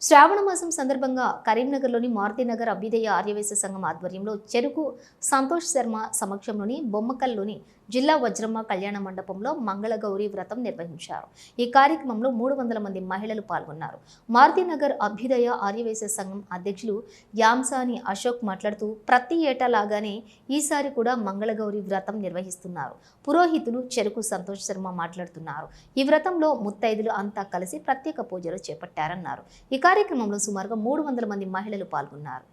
శ్రావణ మాసం సందర్భంగా కరీంనగర్లోని మారుతినగర్ అభ్యుదయ ఆర్యవైశ్య సంఘం ఆధ్వర్యంలో చెరుకు సంతోష్ శర్మ సమక్షంలోని బొమ్మకల్లోని జిల్లా వజ్రమ్మ కళ్యాణ మండపంలో మంగళగౌరి వ్రతం నిర్వహించారు. ఈ కార్యక్రమంలో 300 మంది మహిళలు పాల్గొన్నారు. మారుతినగర్ అభ్యుదయ ఆర్యవైశ్య సంఘం అధ్యక్షులు యాంసాని అశోక్ మాట్లాడుతూ ప్రతి ఏటా లాగానే ఈసారి కూడా మంగళగౌరి వ్రతం నిర్వహిస్తున్నారు. పురోహితులు చెరుకు సంతోష్ శర్మ మాట్లాడుతున్నారు. ఈ వ్రతంలో ముత్తైదులు అంతా కలిసి ప్రత్యేక పూజలు చేపట్టారన్నారు. ఈ కార్యక్రమంలో సుమారుగా 300 మంది మహిళలు పాల్గొన్నారు.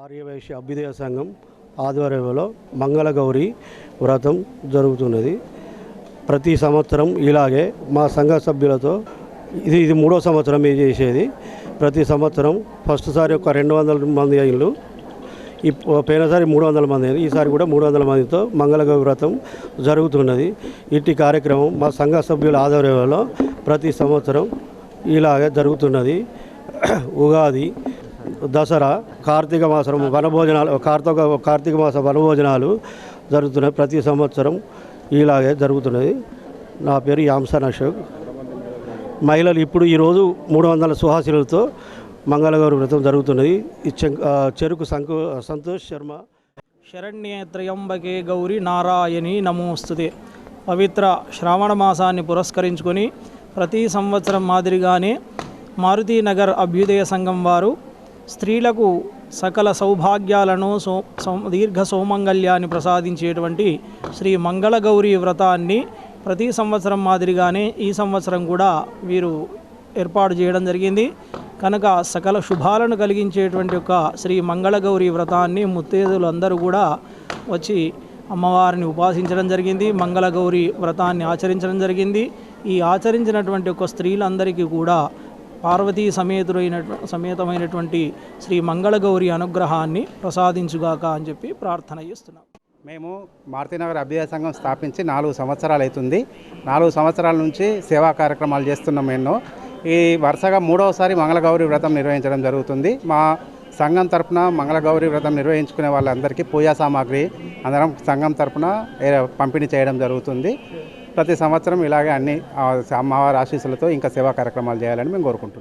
ఆర్యవైశ్య అభ్యుదయ సంఘం ఆధ్వర్యంలో మంగళగౌరి వ్రతం జరుగుతున్నది. ప్రతి సంవత్సరం ఇలాగే మా సంఘ సభ్యులతో ఇది మూడో సంవత్సరం చేసేది. ప్రతి సంవత్సరం ఫస్ట్ సారి ఒక 200 మంది అయ్యిండ్రు, పోయినసారి 300 మంది అయింది, ఈసారి కూడా 300 మందితో మంగళగౌరి వ్రతం జరుగుతున్నది. ఇట్టి కార్యక్రమం మా సంఘ సభ్యుల ఆధ్వర్యంలో ప్రతి సంవత్సరం ఇలాగే జరుగుతున్నది. ఉగాది, దసరా, కార్తీక మాసం వనభోజనాలు, కార్తీక మాస వనభోజనాలు జరుగుతున్నాయి. ప్రతి సంవత్సరం ఇలాగే జరుగుతున్నది. నా పేరు యాంసాన్ అశోక్. మహిళలు ఇప్పుడు ఈరోజు 300 సుహాసినులతో మంగళగౌరి వ్రతం జరుగుతున్నది. చెరుకు సంతోష్ శర్మ. శరణ్యే త్రయంబకే గౌరి నారాయణి నమోస్తుతే. పవిత్ర శ్రావణ మాసాన్ని పురస్కరించుకొని ప్రతి సంవత్సరం మాదిరిగానే మారుతినగర్ అభ్యుదయ సంఘం వారు స్త్రీలకు సకల సౌభాగ్యాలను దీర్ఘ సౌమంగళ్యాన్ని ప్రసాదించేటువంటి శ్రీ మంగళగౌరి వ్రతాన్ని ప్రతి సంవత్సరం మాదిరిగానే ఈ సంవత్సరం కూడా వీరు ఏర్పాటు చేయడం జరిగింది. కనుక సకల శుభాలను కలిగించేటువంటి ఒక శ్రీ మంగళగౌరి వ్రతాన్ని ముత్తైదులందరూ కూడా వచ్చి అమ్మవారిని ఉపాసించడం జరిగింది. మంగళగౌరి వ్రతాన్ని ఆచరించడం జరిగింది. ఈ ఆచరించినటువంటి ఒక స్త్రీలందరికీ కూడా పార్వతీ సమేతమైనటువంటి శ్రీ మంగళగౌరి అనుగ్రహాన్ని ప్రసాదించుగాక అని చెప్పి ప్రార్థన చేస్తున్నాం. మేము మారుతినగర్ అభ్యుదయ సంఘం స్థాపించి 4 సంవత్సరాలు అవుతుంది. 4 సంవత్సరాల నుంచి సేవా కార్యక్రమాలు చేస్తున్నాం ఎన్నో. ఈ వరుసగా 3వసారి మంగళగౌరి వ్రతం నిర్వహించడం జరుగుతుంది. మా సంఘం తరపున మంగళగౌరి వ్రతం నిర్వహించుకునే వాళ్ళందరికీ పూజా సామాగ్రి అందరం సంఘం తరపున పంపిణీ చేయడం జరుగుతుంది. ప్రతి సంవత్సరం ఇలాగే అన్ని అమ్మవారి ఆశీస్సులతో ఇంకా సేవా కార్యక్రమాలు చేయాలని మేము కోరుకుంటున్నాం.